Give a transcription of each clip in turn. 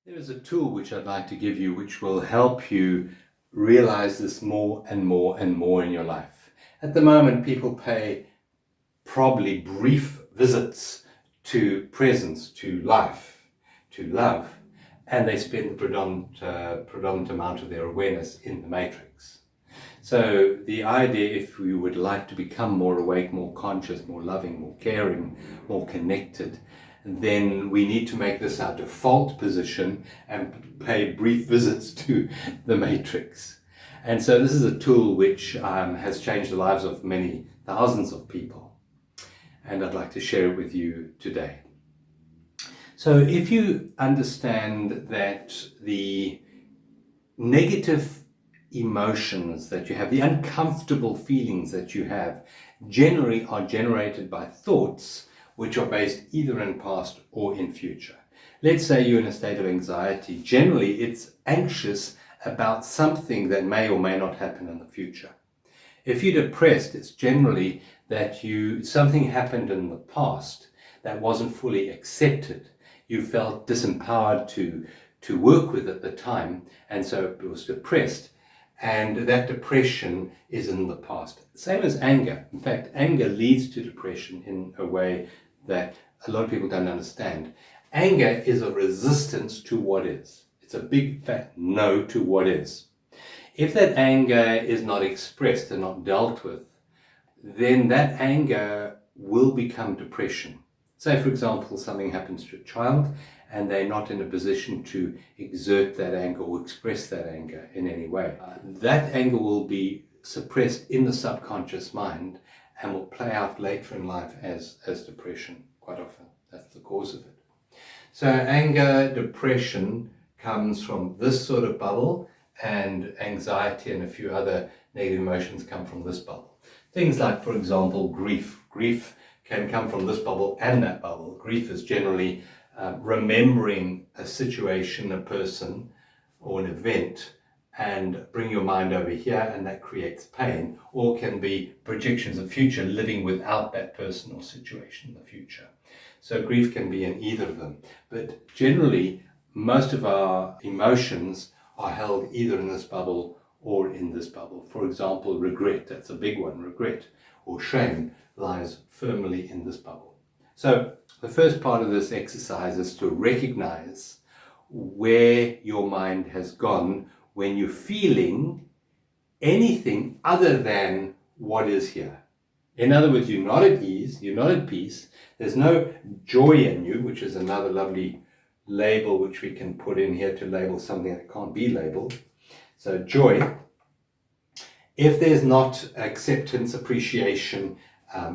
There is a tool which I'd like to give you which will help you realize this more and more and more in your life. At the moment, people pay probably brief visits to presence, to life, to love, and they spend the predominant amount of their awareness in the matrix. So the idea, if we would like to become more awake, more conscious, more loving, more caring, more connected, then we need to make this our default position and pay brief visits to the matrix. And so this is a tool which has changed the lives of many thousands of people. And I'd like to share it with you today. So if you understand that the negative emotions that you have, the uncomfortable feelings that you have, generally are generated by thoughts which are based either in past or in future. Let's say you're in a state of anxiety. Generally, it's anxious about something that may or may not happen in the future. If you're depressed, it's generally that something happened in the past that wasn't fully accepted. You felt disempowered to work with at the time, and so it was depressed. And that depression is in the past. Same as anger. In fact, anger leads to depression in a way that a lot of people don't understand. Anger is a resistance to what is. It's a big fat no to what is. If that anger is not expressed and not dealt with, then that anger will become depression. Say, for example, something happens to a child and they're not in a position to exert that anger or express that anger in any way. That anger will be suppressed in the subconscious mind and will play out later in life as depression quite often. That's the cause of it. So anger, depression comes from this sort of bubble, and anxiety and a few other negative emotions come from this bubble. Things like, for example, grief. Grief can come from this bubble and that bubble. Grief is generally remembering a situation, a person, or an event, and bring your mind over here, and that creates pain, or can be projections of future, living without that person or situation in the future. So grief can be in either of them. But generally, most of our emotions are held either in this bubble or in this bubble. For example, regret, that's a big one, regret, or shame lies firmly in this bubble. So the first part of this exercise is to recognize where your mind has gone when you're feeling anything other than what is here. In other words, you're not at ease, you're not at peace, there's no joy in you, which is another lovely label which we can put in here to label something that can't be labeled. So joy. If there's not acceptance, appreciation,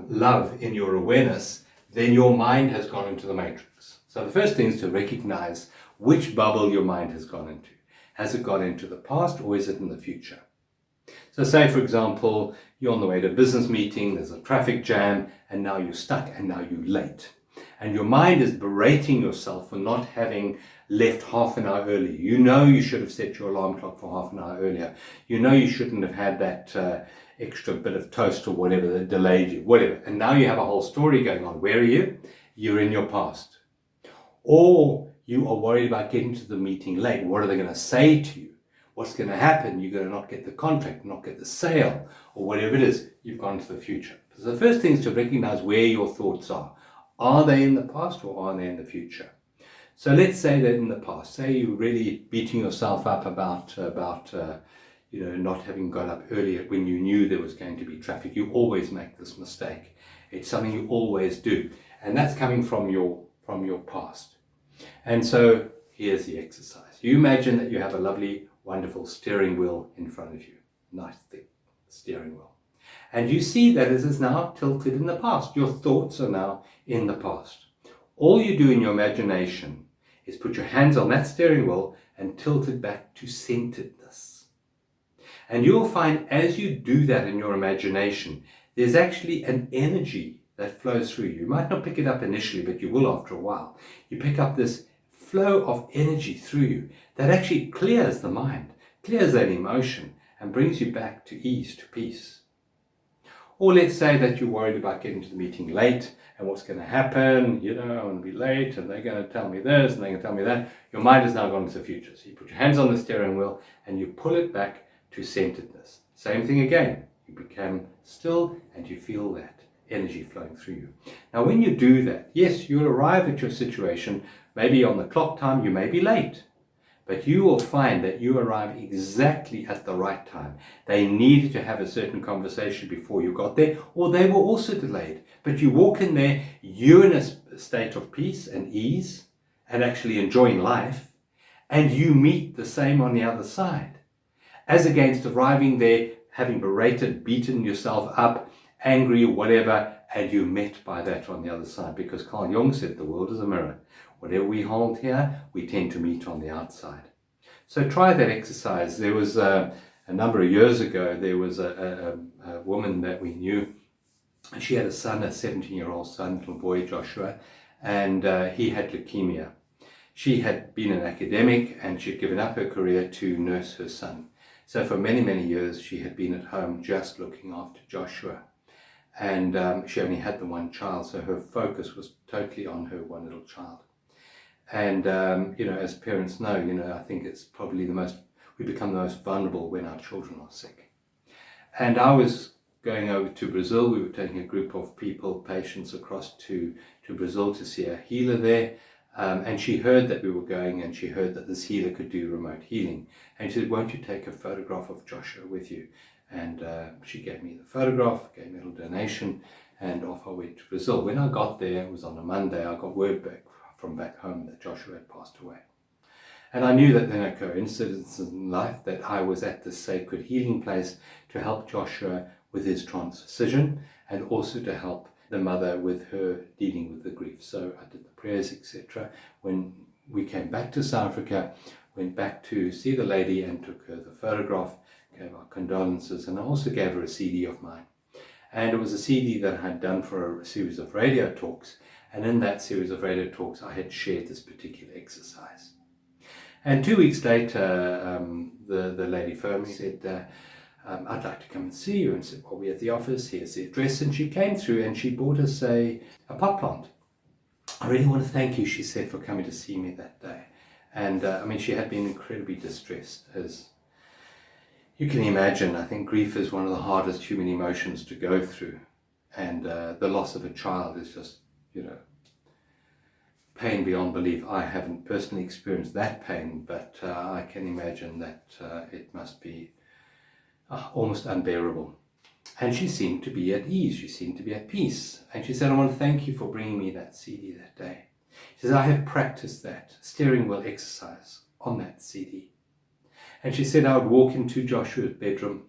love in your awareness, then your mind has gone into the matrix. So the first thing is to recognize which bubble your mind has gone into. Has it gone into the past, or is it in the future? So say, for example, you're on the way to a business meeting, there's a traffic jam, and now you're stuck, and now you're late. And your mind is berating yourself for not having left half an hour early. You know you should have set your alarm clock for half an hour earlier. You know you shouldn't have had that extra bit of toast or whatever that delayed you, whatever. And now you have a whole story going on. Where are you? You're in your past. Or you are worried about getting to the meeting late. What are they going to say to you? What's going to happen? You're going to not get the contract, not get the sale, or whatever it is. You've gone to the future. So the first thing is to recognize where your thoughts are. Are they in the past or are they in the future? So let's say that in the past, say you're really beating yourself up about not having got up earlier when you knew there was going to be traffic. You always make this mistake. It's something you always do, and that's coming from your past. And so here's the exercise. You imagine that you have a lovely, wonderful steering wheel in front of you, nice thick steering wheel. And you see that it is now tilted in the past. Your thoughts are now in the past. All you do in your imagination is put your hands on that steering wheel and tilt it back to centeredness. And you'll find as you do that in your imagination, there's actually an energy that flows through you. You might not pick it up initially, but you will after a while. You pick up this flow of energy through you that actually clears the mind, clears that emotion, and brings you back to ease, to peace. Or let's say that you're worried about getting to the meeting late and what's going to happen. You know, I'm going to be late and they're going to tell me this and they're going to tell me that. Your mind has now gone into the future. So you put your hands on the steering wheel and you pull it back to centeredness. Same thing again. You become still and you feel that energy flowing through you. Now, when you do that, yes, you'll arrive at your situation, maybe on the clock time, you may be late. But you will find that you arrive exactly at the right time. They needed to have a certain conversation before you got there, or they were also delayed. But you walk in there, you're in a state of peace and ease, and actually enjoying life, and you meet the same on the other side. As against arriving there, having berated, beaten yourself up, angry, whatever, and you met by that on the other side. Because Carl Jung said the world is a mirror. Whatever we hold here, we tend to meet on the outside. So try that exercise. There was a number of years ago, there was a woman that we knew, and she had a son, a 17-year-old son, little boy, Joshua, and he had leukemia. She had been an academic and she'd given up her career to nurse her son. So for many, many years, she had been at home just looking after Joshua. And she only had the one child, so her focus was totally on her one little child. And, as parents know, I think it's probably we become the most vulnerable when our children are sick. And I was going over to Brazil. We were taking a group of patients across to Brazil to see a healer there. And she heard that we were going, and she heard that this healer could do remote healing. And she said, won't you take a photograph of Joshua with you? And she gave me the photograph, gave me a little donation, and off I went to Brazil. When I got there, it was on a Monday, I got word back from back home that Joshua had passed away. And I knew that there were coincidences in life that I was at this sacred healing place to help Joshua with his transition and also to help the mother with her dealing with the grief. So I did the prayers, etc. When we came back to South Africa, went back to see the lady and took her the photograph, gave our condolences, and I also gave her a CD of mine. And it was a CD that I had done for a series of radio talks. And in that series of radio talks, I had shared this particular exercise. And 2 weeks later, the lady phoned me, said, I'd like to come and see you. And said, well, we're at the office, here's the address. And she came through and she bought us a pot plant. I really want to thank you, she said, for coming to see me that day. And she had been incredibly distressed. As you can imagine, I think grief is one of the hardest human emotions to go through. And the loss of a child is just, pain beyond belief. I haven't personally experienced that pain, but I can imagine that it must be almost unbearable. And she seemed to be at ease. She seemed to be at peace. And she said, I want to thank you for bringing me that CD that day. She says, I have practiced that steering wheel exercise on that CD. And she said, I would walk into Joshua's bedroom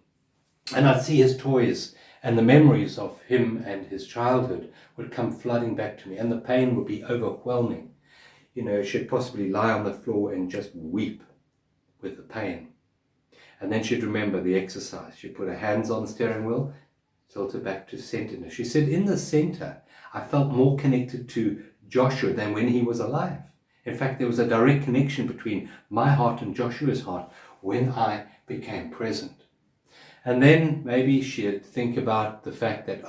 and I'd see his toys, and the memories of him and his childhood would come flooding back to me, and the pain would be overwhelming. She'd possibly lie on the floor and just weep with the pain. And then she'd remember the exercise. She'd put her hands on the steering wheel, tilt her back to centeredness. She said, in the center, I felt more connected to Joshua than when he was alive. In fact, there was a direct connection between my heart and Joshua's heart when I became present. And then maybe she'd think about the fact that,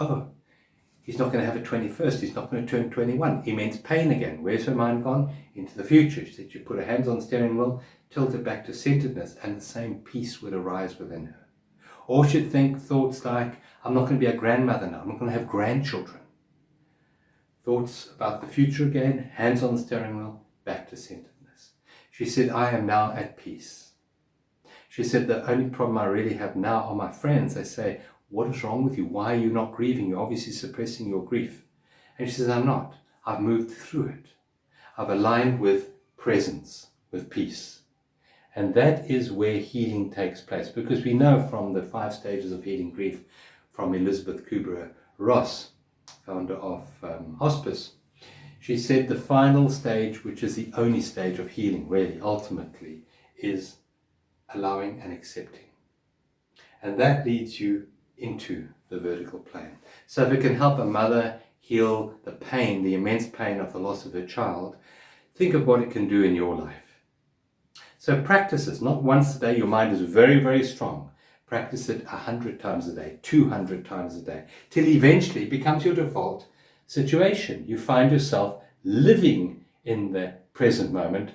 he's not going to have a 21st, he's not going to turn 21. Immense pain again. Where's her mind gone? Into the future. She said she put her hands on the steering wheel, tilt it back to centeredness, and the same peace would arise within her. Or she'd think thoughts like, I'm not going to be a grandmother now, I'm not going to have grandchildren. Thoughts about the future again, hands on the steering wheel, back to centeredness. She said, I am now at peace. She said, the only problem I really have now are my friends. They say, what is wrong with you? Why are you not grieving? You're obviously suppressing your grief. And she says, I'm not. I've moved through it. I've aligned with presence, with peace. And that is where healing takes place. Because we know from the 5 stages of healing grief from Elizabeth Kubler-Ross, founder of Hospice, she said the final stage, which is the only stage of healing, really, ultimately, is allowing and accepting. And that leads you into the vertical plane. So if it can help a mother heal the pain, the immense pain of the loss of her child, think of what it can do in your life. So practice this, not once a day. Your mind is very, very strong. Practice it 100 times a day, 200 times a day, till eventually it becomes your default situation. You find yourself living in the present moment,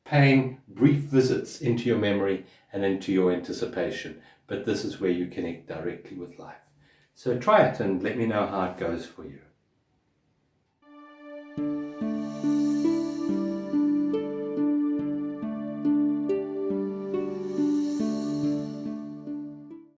paying brief visits into your memory and into your anticipation. But this is where you connect directly with life. So try it and let me know how it goes for you.